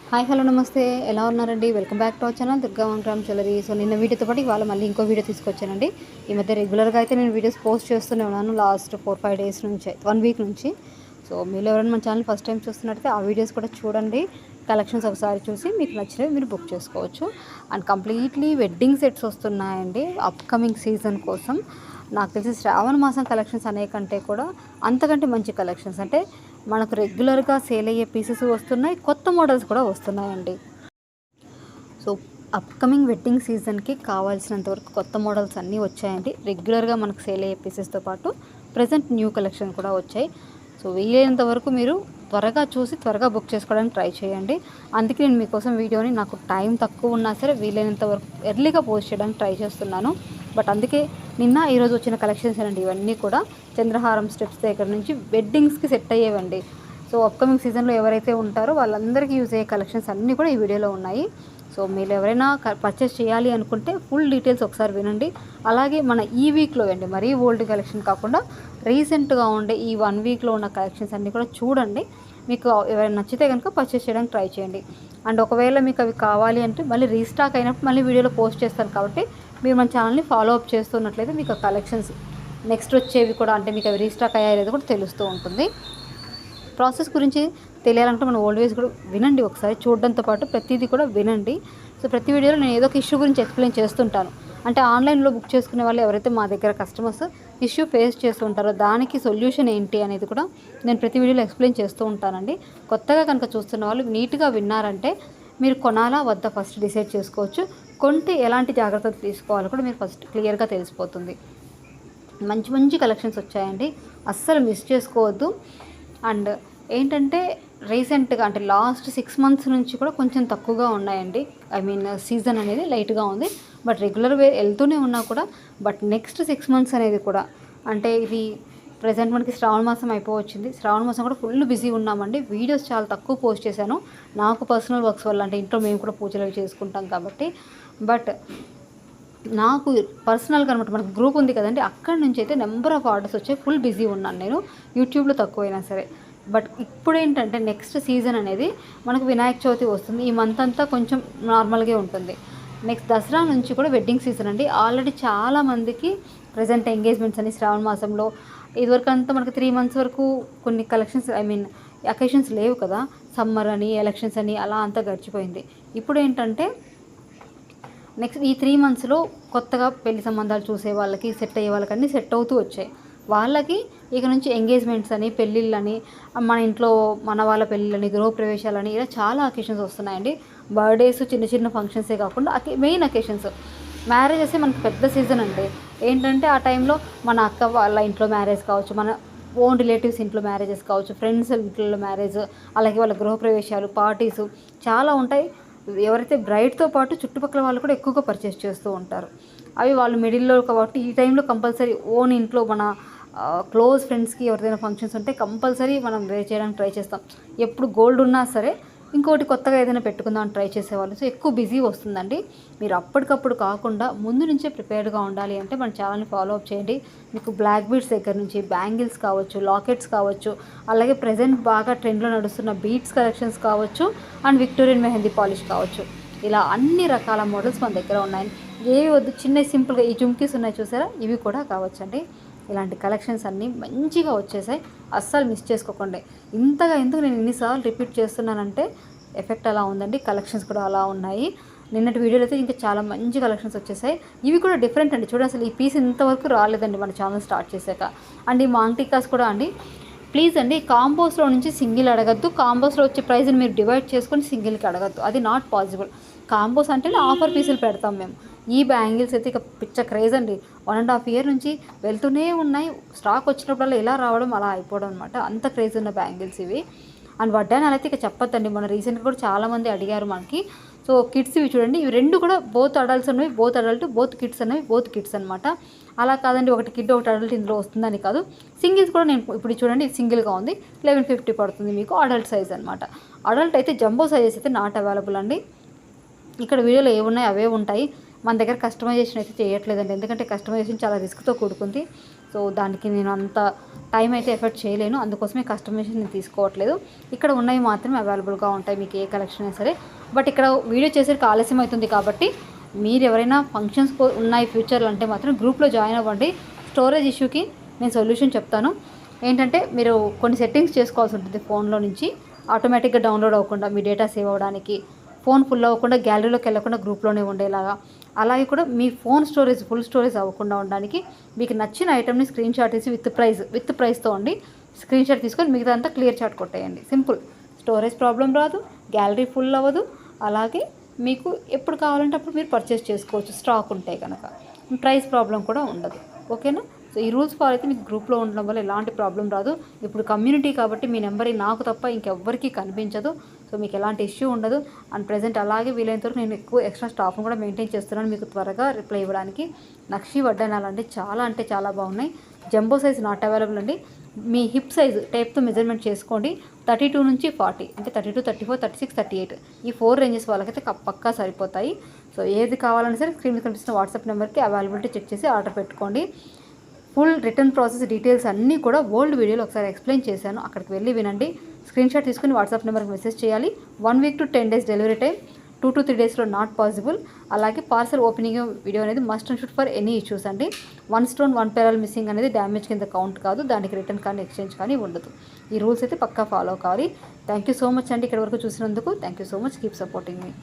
Hi hello నమస్తే, ఎలా ఉన్నారండి? Welcome back to our channel Durga gram jewellery. So నిన్న వీడియోతో పాటు ఇవాళ మళ్ళీ ఇంకో వీడియో తీసుకొచ్చానండి. ఈ మధ్య రెగ్యులర్గా అయితే నేను వీడియోస్ పోస్ట్ చేస్తూనే ఉన్నాను, లాస్ట్ 4-5 డేస్ నుంచి, 1 వీక్ నుంచి. సో మీరు ఎవరైనా మన ఛానల్ ఫస్ట్ టైం చూస్తున్నట్టయితే ఆ వీడియోస్ కూడా చూడండి. కలెక్షన్స్ ఒకసారి చూసి మీకు నచ్చినవి మీరు బుక్ చేసుకోవచ్చు. అండ్ కంప్లీట్లీ వెడ్డింగ్ సెట్స్ వస్తున్నాయండి అప్కమింగ్ సీజన్ కోసం. నాకు తెలిసి శ్రావణ మాసం కలెక్షన్స్ అనే కంటే కూడా అంతకంటే మంచి కలెక్షన్స్, అంటే మనకు రెగ్యులర్గా సేల్ అయ్యే పీసెస్ వస్తున్నాయి, కొత్త మోడల్స్ కూడా వస్తున్నాయండి. సో అప్కమింగ్ వెడ్డింగ్ సీజన్కి కావాల్సినంత వరకు కొత్త మోడల్స్ అన్నీ వచ్చాయండి. రెగ్యులర్గా మనకు సేల్ అయ్యే పీసెస్తో పాటు ప్రజెంట్ న్యూ కలెక్షన్ కూడా వచ్చాయి. సో వీలైనంత వరకు మీరు త్వరగా చూసి త్వరగా బుక్ చేసుకోవడానికి ట్రై చేయండి. అందుకే నేను మీకోసం వీడియోని, నాకు టైం తక్కువ ఉన్నా సరే వీలైనంత వరకు ఎర్లీగా పోస్ట్ చేయడానికి ట్రై చేస్తున్నాను. బట్ అందుకే నిన్న ఈరోజు వచ్చిన కలెక్షన్స్ అండి ఇవన్నీ కూడా చంద్రహారం స్టెప్స్ దగ్గర నుంచి వెడ్డింగ్స్కి సెట్ అయ్యేవండి. సో అప్కమింగ్ సీజన్లో ఎవరైతే ఉంటారో వాళ్ళందరికీ యూజ్ అయ్యే కలెక్షన్స్ అన్నీ కూడా ఈ వీడియోలో ఉన్నాయి. సో మీరు ఎవరైనా పర్చేస్ చేయాలి అనుకుంటే ఫుల్ డీటెయిల్స్ ఒకసారి వినండి. అలాగే మన ఈ వీక్లో అండి, మరీ ఓల్డ్ కలెక్షన్ కాకుండా రీసెంట్గా ఉండే ఈ 1 వీక్లో ఉన్న కలెక్షన్స్ అన్నీ కూడా చూడండి. మీకు ఎవరైనా నచ్చితే కనుక పర్చేస్ చేయడానికి ట్రై చేయండి. అండ్ ఒకవేళ మీకు అవి కావాలి అంటే మళ్ళీ రీస్టాక్ అయినప్పుడు మళ్ళీ వీడియోలో పోస్ట్ చేస్తాను, కాబట్టి మీరు మన ఛానల్ని ఫాలో అప్ చేస్తున్నట్లయితే మీకు ఆ కలెక్షన్స్ నెక్స్ట్ వచ్చేవి కూడా, అంటే మీకు అవి రీస్టాక్ అయ్యాయి అనేది కూడా తెలుస్తూ ఉంటుంది. ప్రాసెస్ గురించి తెలియాలంటే మన ఓల్డ్ వేస్ కూడా వినండి ఒకసారి, చూడడంతో పాటు ప్రతిదీ కూడా వినండి. సో ప్రతి వీడియోలో నేను ఏదో ఒక ఇష్యూ గురించి ఎక్స్ప్లెయిన్ చేస్తుంటాను. అంటే ఆన్లైన్లో బుక్ చేసుకునే వాళ్ళు ఎవరైతే మా దగ్గర కస్టమర్స్ ఇష్యూ ఫేస్ చేస్తుంటారో దానికి సొల్యూషన్ ఏంటి అనేది కూడా నేను ప్రతి వీడియోలో ఎక్స్ప్లెయిన్ చేస్తూ ఉంటానండి. కొత్తగా కనుక చూస్తున్న వాళ్ళు నీట్గా విన్నారంటే మీరు కొనాలా వద్దా ఫస్ట్ డిసైడ్ చేసుకోవచ్చు. కొంటే ఎలాంటి జాగ్రత్తలు తీసుకోవాలో కూడా మీరు ఫస్ట్ క్లియర్గా తెలిసిపోతుంది. మంచి మంచి కలెక్షన్స్ వచ్చాయండి, అస్సలు మిస్ చేసుకోవద్దు. అండ్ ఏంటంటే రీసెంట్గా అంటే లాస్ట్ 6 మంత్స్ నుంచి కూడా కొంచెం తక్కువగా ఉన్నాయండి. ఐ మీన్ సీజన్ అనేది లైట్గా ఉంది, బట్ రెగ్యులర్ వెళ్తూనే ఉన్నా కూడా. బట్ నెక్స్ట్ 6 మంత్స్ అనేది కూడా, అంటే ఇది ప్రజెంట్ మనకి శ్రావణ మాసం అయిపోవచ్చింది. శ్రావణ మాసం కూడా ఫుల్ బిజీ ఉన్నామండి. వీడియోస్ చాలా తక్కువ పోస్ట్ చేశాను, నాకు పర్సనల్ వర్క్స్ వల్ల. అంటే ఇంట్లో మేము కూడా పూజలు చేసుకుంటాం కాబట్టి. బట్ నాకు పర్సనల్గా అనమాట, మనకు గ్రూప్ ఉంది కదండి, అక్కడి నుంచి అయితే నెంబర్ ఆఫ్ ఆర్డర్స్ వచ్చాయి. ఫుల్ బిజీ ఉన్నాను నేను, యూట్యూబ్లో తక్కువైనా సరే. బట్ ఇప్పుడు ఏంటంటే నెక్స్ట్ సీజన్ అనేది మనకు వినాయక చవితి వస్తుంది. ఈ మంత్ అంతా కొంచెం నార్మల్గా ఉంటుంది. నెక్స్ట్ దసరా నుంచి కూడా వెడ్డింగ్ సీజన్ అండి. ఆల్రెడీ చాలామందికి ప్రజెంట్ ఎంగేజ్మెంట్స్ అని శ్రావణ మాసంలో, ఇదివరకు అంతా మనకు 3 మంత్స్ వరకు కొన్ని కలెక్షన్స్, ఐ మీన్ అకేషన్స్ లేవు కదా, సమ్మర్ అని ఎలక్షన్స్ అని అలా అంతా గడిచిపోయింది. ఇప్పుడు ఏంటంటే నెక్స్ట్ ఈ 3 మంత్స్లో కొత్తగా పెళ్లి సంబంధాలు చూసే వాళ్ళకి, సెట్ అయ్యే వాళ్ళకి అన్నీ సెట్ అవుతూ వచ్చాయి. వాళ్ళకి ఇక నుంచి ఎంగేజ్మెంట్స్ అని, పెళ్ళిళ్ళని, మన ఇంట్లో మన వాళ్ళ పెళ్ళిళ్ళని, గృహప్రవేశాలని, ఇలా చాలా అకేషన్స్ వస్తున్నాయండి. బర్త్డేస్, చిన్న చిన్న ఫంక్షన్సే కాకుండా మెయిన్ అకేషన్స్, మ్యారేజెస్ మనకు పెద్ద సీజన్ అండి. ఏంటంటే ఆ టైంలో మన అక్క వాళ్ళ ఇంట్లో మ్యారేజ్ కావచ్చు, మన ఓన్ రిలేటివ్స్ ఇంట్లో మ్యారేజెస్ కావచ్చు, ఫ్రెండ్స్ ఇంట్లో మ్యారేజ్, అలాగే వాళ్ళ గృహప్రవేశాలు, పార్టీసు చాలా ఉంటాయి. ఎవరైతే బ్రైడ్తో పాటు చుట్టుపక్కల వాళ్ళు కూడా ఎక్కువగా పర్చేస్ చేస్తూ ఉంటారు. అవి వాళ్ళు మిడిల్లో కాబట్టి ఈ టైంలో కంపల్సరీ ఓన్ ఇంట్లో మన క్లోజ్ ఫ్రెండ్స్కి ఎవరిదైనా ఫంక్షన్స్ ఉంటే కంపల్సరీ మనం వేర్ చేయడానికి ట్రై చేస్తాం. ఎప్పుడు గోల్డ్ ఉన్నా సరే ఇంకోటి కొత్తగా ఏదైనా పెట్టుకుందామని ట్రై చేసేవాళ్ళు. సో ఎక్కువ బిజీ వస్తుందండి. మీరు అప్పటికప్పుడు కాకుండా ముందు నుంచే ప్రిపేర్డ్గా ఉండాలి అంటే మన ఛానల్ని ఫాలో అప్ చేయండి. మీకు బ్లాక్ బీడ్స్ దగ్గర నుంచి బ్యాంగిల్స్ కావచ్చు, లాకెట్స్ కావచ్చు, అలాగే ప్రజెంట్ బాగా ట్రెండ్లో నడుస్తున్న బీడ్స్ కలెక్షన్స్ కావచ్చు, అండ్ విక్టోరియన్ మెహందీ పాలిష్ కావచ్చు, ఇలా అన్ని రకాల మోడల్స్ మన దగ్గర ఉన్నాయి. ఏవి వద్దు, చిన్న సింపుల్గా ఈ జుమ్కీస్ ఉన్నాయి చూసారా, ఇవి కూడా కావచ్చండి. ఇలాంటి కలెక్షన్స్ అన్నీ మంచిగా వచ్చేసాయి, అస్సలు మిస్ చేసుకోకండి. ఇంతగా ఎందుకు నేను ఎన్నిసార్లు రిపీట్ చేస్తున్నానంటే ఎఫెక్ట్ అలా ఉందండి, కలెక్షన్స్ కూడా అలా ఉన్నాయి. నిన్నటి వీడియోలో అయితే ఇంకా చాలా మంచి కలెక్షన్స్ వచ్చేసాయి. ఇవి కూడా డిఫరెంట్ అండి, చూడండి అసలు ఈ పీస్ ఇంతవరకు రాలేదండి మన ఛానల్ స్టార్ట్ చేశాక. అండ్ ఈ మాంగ్టికాస్ కూడా అండి, ప్లీజ్ అండి కాంబోస్లో నుంచి సింగిల్ అడగద్దు. కాంబోస్లో వచ్చే ప్రైస్ని మీరు డివైడ్ చేసుకొని సింగిల్కి అడగద్దు, అది నాట్ పాసిబుల్. కాంబోస్ అంటే ఆఫర్ పీసులు పెడతాం మేము. ఈ బ్యాంగిల్స్ అయితే ఇక పిచ్చ క్రేజ్ అండి, 1.5 ఇయర్ నుంచి వెళ్తూనే ఉన్నాయి. స్టాక్ వచ్చినప్పుడల్లా ఇలా రావడం అలా అయిపోవడం అనమాట, అంత క్రేజ్ ఉన్న బ్యాంగిల్స్ ఇవి. అండ్ వడ్డానాలు అయితే ఇక చెప్పొద్దండి, మన రీసెంట్గా కూడా చాలామంది అడిగారు మనకి. సో కిడ్స్ ఇవి చూడండి, ఇవి 2 కూడా బోత్ అడల్ట్స్ ఉన్నవి, బోత్ అడల్ట్, బోత్ కిడ్స్ అనేవి, బోత్ కిడ్స్ అనమాట. అలా కాదండి ఒకటి కిడ్ ఒకటి అడల్ట్ ఇందులో వస్తుందని కాదు. సింగిల్స్ కూడా నేను ఇప్పుడు చూడండి, ఇది సింగిల్గా ఉంది, 1150 పడుతుంది మీకు, అడల్ట్ సైజ్ అనమాట. అడల్ట్ అయితే జంబో సైజెస్ అయితే నాట్ అవైలబుల్ అండి. ఇక్కడ వీడియోలో ఏమున్నాయి అవే ఉంటాయి. మన దగ్గర కస్టమైజేషన్ అయితే చేయట్లేదండి, ఎందుకంటే కస్టమైజేషన్ చాలా రిస్క్తో కూడుకుంది. సో దానికి నేను అంత టైం అయితే ఎఫర్ట్ చేయలేను, అందుకోసమే కస్టమైజేషన్ నేను తీసుకోవట్లేదు. ఇక్కడ ఉన్నవి మాత్రమే అవైలబుల్గా ఉంటాయి మీకు ఏ కలెక్షన్ అయినా సరే. బట్ ఇక్కడ వీడియో చేసేకి ఆలస్యం అవుతుంది కాబట్టి మీరు ఎవరైనా ఫంక్షన్స్ ఉన్నాయి ఫ్యూచర్లో అంటే మాత్రం గ్రూప్లో జాయిన్ అవ్వండి. స్టోరేజ్ ఇష్యూకి నేను సొల్యూషన్ చెప్తాను. ఏంటంటే మీరు కొన్ని సెట్టింగ్స్ చేసుకోవాల్సి ఉంటుంది ఫోన్లో నుంచి, ఆటోమేటిక్గా డౌన్లోడ్ అవ్వకుండా మీ డేటా సేవ్ అవ్వడానికి, ఫోన్ ఫుల్ అవ్వకుండా గ్యాలరీలోకి వెళ్ళకుండా గ్రూప్లోనే ఉండేలాగా, అలాగే కూడా మీ ఫోన్ స్టోరేజ్ ఫుల్ స్టోరేజ్ అవ్వకుండా ఉండడానికి మీకు నచ్చిన ఐటమ్ని స్క్రీన్ షాట్ తీసి విత్ ప్రైస్తో ఉండి స్క్రీన్ షాట్ తీసుకొని మిగతా అంతా క్లియర్ చాట్ కొట్టేయండి. సింపుల్. స్టోరేజ్ ప్రాబ్లం రాదు, గ్యాలరీ ఫుల్ అవ్వదు, అలాగే మీకు ఎప్పుడు కావాలంటే అప్పుడు మీరు పర్చేస్ చేసుకోవచ్చు స్టాక్ ఉంటే కనుక. ప్రైస్ ప్రాబ్లం కూడా ఉండదు. ఓకేనా? సో ఈ రూల్స్ ఫాలో అయితే మీకు గ్రూప్లో ఉండడం వల్ల ఎలాంటి ప్రాబ్లం రాదు. ఇప్పుడు కమ్యూనిటీ కాబట్టి మీ నెంబర్ నాకు తప్ప ఇంకెవ్వరికీ కనిపించదు. సో మీకు ఎలాంటి ఇష్యూ ఉండదు. అండ్ ప్రెజెంట్ అలాగే వీలైనంత వరకు నేను ఎక్కువ ఎక్స్ట్రా స్టాఫ్ను కూడా మెయింటైన్ చేస్తున్నాను మీకు త్వరగా రిప్లై ఇవ్వడానికి. నక్షి వడ్డానాలు అంటే చాలా బాగున్నాయి. జంబో సైజ్ నాట్ అవైలబుల్ అండి. మీ హిప్ సైజు టేప్తో మెజర్మెంట్ చేసుకోండి. 32 నుంచి 40 అంటే 32, 34, 36, 38 ఈ 4 రేంజెస్ వాళ్ళకైతే పక్కా సరిపోతాయి. సో ఏది కావాలన్నా సరే స్క్రీన్ మీద కనిపిస్తున్న వాట్సాప్ నెంబర్కి అవైలబిలిటీ చెక్ చేసి ఆర్డర్ పెట్టుకోండి. ఫుల్ రిటర్న్ ప్రాసెస్ డీటెయిల్స్ అన్నీ కూడా ఓల్డ్ వీడియోలో ఒకసారి ఎక్స్ప్లెయిన్ చేశాను, అక్కడికి వెళ్ళి వినండి. స్క్రీన్ షాట్ తీసుకుని వాట్సాప్ నెంబర్కి మెసేజ్ చేయాలి. 1 week to 10 days delivery time, 2 to 3 daysలో నాట్ పాసిబుల్. అలాగే పార్సల్ ఓపెనింగ్ వీడియో అనేది must and should for any issues అండి. 1 stone 1 pearl మిస్సింగ్ అనేది డ్యామేజ్ కింద కౌంట్ కాదు, దానికి రిటర్న్ కానీ ఎక్స్చేంజ్ కానీ ఉండదు. ఈ రూల్స్ అయితే పక్కా ఫాలో కావాలి. థ్యాంక్ యూ సో మచ్ అండి ఇక్కడ వరకు చూసినందుకు. Thank you so much. Keep supporting me.